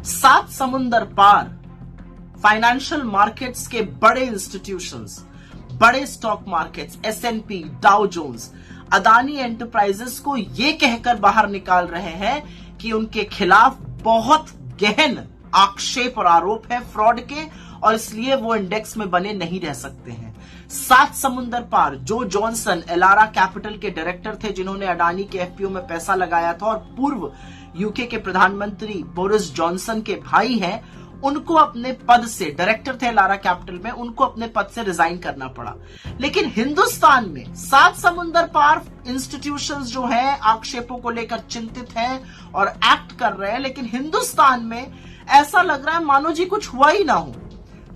सात समुंदर पार financial markets के बड़े इंस्टीट्यूशंस, बड़े stock markets, S&P, Dow Jones Adani enterprises को यह कहकर बाहर निकाल रहे हैं कि उनके खिलाफ बहुत गहन आक्षेप और आरोप है फ्रॉड के, और इसलिए वो इंडेक्स में बने नहीं रह सकते हैं। सात समुंदर पार जो जॉनसन एलारा कैपिटल के डायरेक्टर थे, जिन्होंने अडानी के FPO में पैसा लगाया था और पूर्व यूके के प्रधानमंत्री बोरिस जॉनसन के भाई हैं, उनको अपने पद से, डायरेक्टर थे एलारा कैपिटल में, उनको अपने पद से रिजाइन करना पड़ा। लेकिन हिंदुस्तान में सात समुंदर पार इंस्टीट्यूशंस जो हैं आक्षेपों को लेकर चिंतित हैं और एक्ट कर रहे हैं, लेकिन हिंदुस्तान में ऐसा लग रहा है मानो जी कुछ हुआ ही ना हो।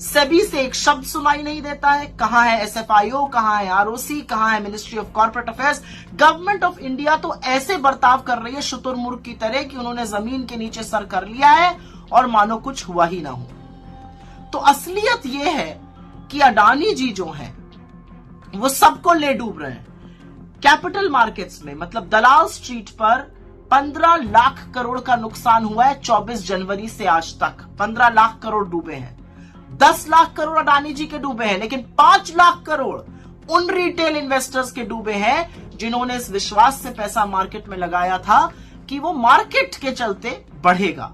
सेबी से एक शब्द सुनाई नहीं देता है। कहां है SFIO, कहां है ROC, कहां है ministry of corporate affairs. Government of India तो ऐसे बर्ताव कर रही है शुतुरमुर्ग की तरह कि उन्होंने जमीन के नीचे सर कर लिया है और मानो कुछ हुआ ही ना हो। तो असलियत यह है कि अडानी जी जो हैं वो सबको ले डूब रहे हैं। कैपिटल मार्केट्स में, मतलब दलाल स्ट्रीट पर 15 लाख करोड़ का नुकसान हुआ है 24 जनवरी से आज तक। 15 लाख करोड़ डूबे हैं। 10 लाख करोड़ अडानी जी के डूबे हैं, लेकिन 5 लाख करोड़ उन रिटेल इन्वेस्टर्स के डूबे हैं जिन्होंने इस विश्वास से पैसा मार्केट में लगाया था कि वो मार्केट के चलते बढ़ेगा,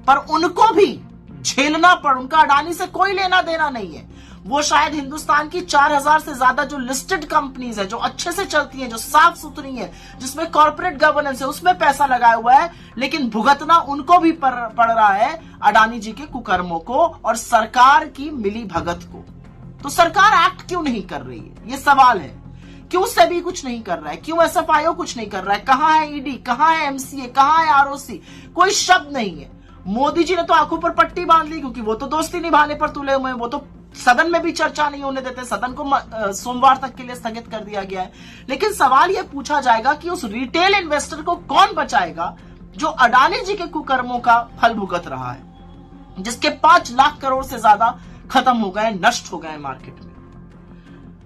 पर उनको भी झेलना पड़। उनका अडानी से कोई लेना देना नहीं है। वो शायद हिंदुस्तान की 4000 से ज्यादा जो लिस्टेड कंपनीज है, जो अच्छे से चलती हैं, जो साफ सुथरी हैं, जिसमें कॉर्पोरेट गवर्नेंस है, उसमें पैसा लगाया हुआ है, लेकिन भुगतना उनको भी पड़ रहा है अडानी जी के कुकर्मों को और सरकार की मिली भगत को। तो सरकार एक्ट क्यों नहीं कर रही है, ये सवाल है। क्यों सेबी कुछ नहीं कर रहा है, क्यों SFIO कुछ नहीं कर रहा है, कहां है ED, कहां है MCA, कहां है ROC, कोई शब्द नहीं है। मोदी जी ने तो आंखों पर पट्टी बांध ली, क्योंकि वो तो दोस्ती निभाने पर तुले हुए हैं। वो तो सदन में भी चर्चा नहीं होने देते, सदन को सोमवार तक के लिए स्थगित कर दिया गया है। लेकिन सवाल यह पूछा जाएगा कि उस रिटेल इन्वेस्टर को कौन बचाएगा जो अडानी जी के कुकर्मों का फल भुगत रहा है, जिसके 5 लाख करोड़ से ज्यादा खत्म हो गए, नष्ट हो गए मार्केट में।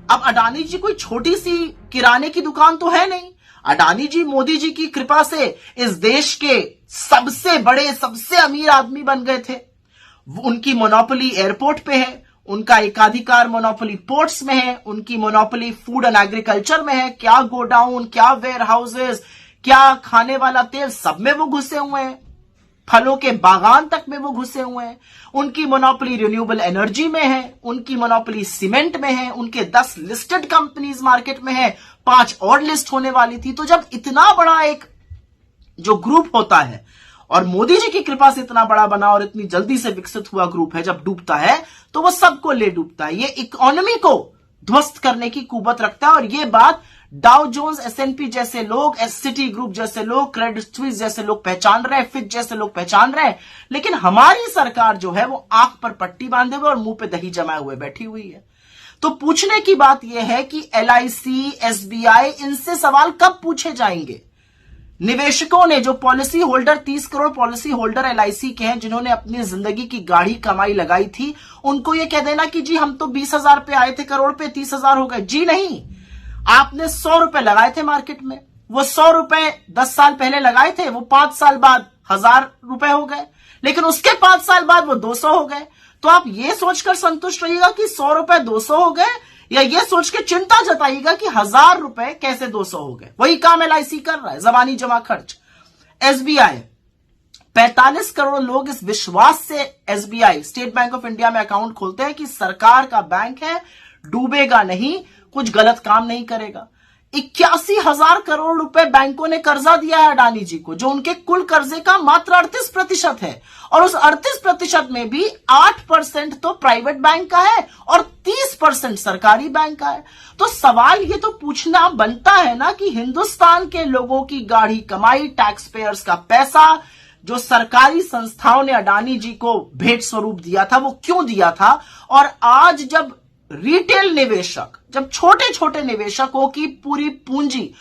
अब अडानी जी कोई छोटी सी किराने की दुकान तो है नहीं। अडानी जी मोदी जी की कृपा से इस देश के सबसे बड़े, सबसे अमीर आदमी बन गए थे। उनकी मोनोपोली एयरपोर्ट पे है, उनका एकाधिकार मोनोपोली पोर्ट्स में है, उनकी मोनोपोली फूड एंड एग्रीकल्चर में है। क्या गोडाउन, क्या वेयर हाउसेज, क्या खाने वाला तेल, सब में वो घुसे हुए हैं। फलों के बागान तक में वो घुसे हुए हैं। उनकी मोनोपोली रिन्यूएबल एनर्जी में है, उनकी मोनोपोली सीमेंट में है, उनके 10 लिस्टेड कंपनीज मार्केट में है, 5 और लिस्ट होने वाली थी। तो जब इतना बड़ा एक जो ग्रुप होता है और मोदी जी की कृपा से इतना बड़ा बना और इतनी जल्दी से विकसित हुआ ग्रुप है, जब डूबता है तो वो सबको ले डूबता है। ये इकोनॉमी को ध्वस्त करने की कुवत रखता है। और ये बात डाउ जोन्स, S&P जैसे लोग, सिटी ग्रुप जैसे लोग, क्रेडिट स्विस जैसे लोग पहचान रहे हैं, फिच जैसे लोग पहचान रहे हैं। लेकिन हमारी सरकार जो है वो आंख पर पट्टी बांधे हुए और मुंह पे दही जमाए हुए बैठी हुई है। तो पूछने की बात यह है कि LIC, SBI, इनसे सवाल कब पूछे जाएंगे? निवेशकों ने, जो policy holder, 30 crore policy holder LIC के हैं, जिन्होंने अपनी जिंदगी की गाढ़ी कमाई लगाई थी, उनको यह कह देना कि जी हम तो 20,000 पे आए थे करोड़ पे, 30,000 हो गए। जी नहीं, आपने 100 रुपए लगाए थे मार्केट में। वो 100 रुपए 10 साल पहले लगाए थे, वो 5 साल बाद 1000 रुपए हो गए, लेकिन उसके 5 साल बाद वो 200 हो गए। तो आप ये सोचकर संतुष्ट रहिएगा कि 100 रुपए 200 हो गए, या ये सोच के चिंता जताइएगा कि 1000 रुपए कैसे 200 हो गए। वही काम LIC कर रहा है, जबानी जमा खर्च। SBI, 45 करोड़ लोग इस विश्वास से SBI, state bank of India में अकाउंट खोलते हैं कि सरकार का बैंक है, डूबेगा नहीं, कुछ गलत काम नहीं करेगा। 81,000 करोड़ रुपए बैंकों ने कर्जा दिया है अडानी जी को, जो उनके कुल कर्जे का मात्र 38% है। और उस 38% में भी 8% तो प्राइवेट बैंक का है और 30% सरकारी बैंक का है। तो सवाल ये तो पूछना बनता है ना कि हिंदुस्तान के लोगों की गाढ़ी कमाई, टैक्स पेयर्स का पैसा, जो सरकारी संस्थाओं ने अडानी जी को भेंट स्वरूप दिया था, वो क्यों दिया था? और आज जब रिटेल निवेशक, जब छोटे छोटे निवेशकों की पूरी पूंजी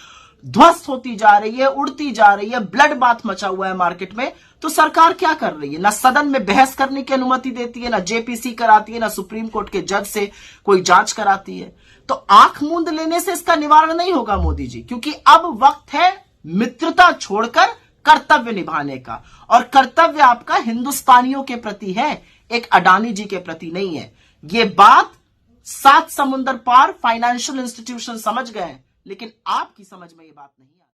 ध्वस्त होती जा रही है, उड़ती जा रही है, ब्लड बाथ मचा हुआ है मार्केट में, तो सरकार क्या कर रही है? ना सदन में बहस करने की अनुमति देती है, ना JPC कराती है, ना सुप्रीम कोर्ट के जज से कोई जांच कराती है। तो आंख मूंद लेने से इसका निवारण नहीं होगा मोदी जी, क्योंकि अब वक्त है मित्रता छोड़कर कर्तव्य निभाने का, और कर्तव्य आपका हिंदुस्तानियों के प्रति है, एक अडानी जी के प्रति नहीं है। ये बात 7 समुंदर पार फाइनेंशियल इंस्टीट्यूशन समझ गए, लेकिन आपकी समझ में ये बात नहीं है।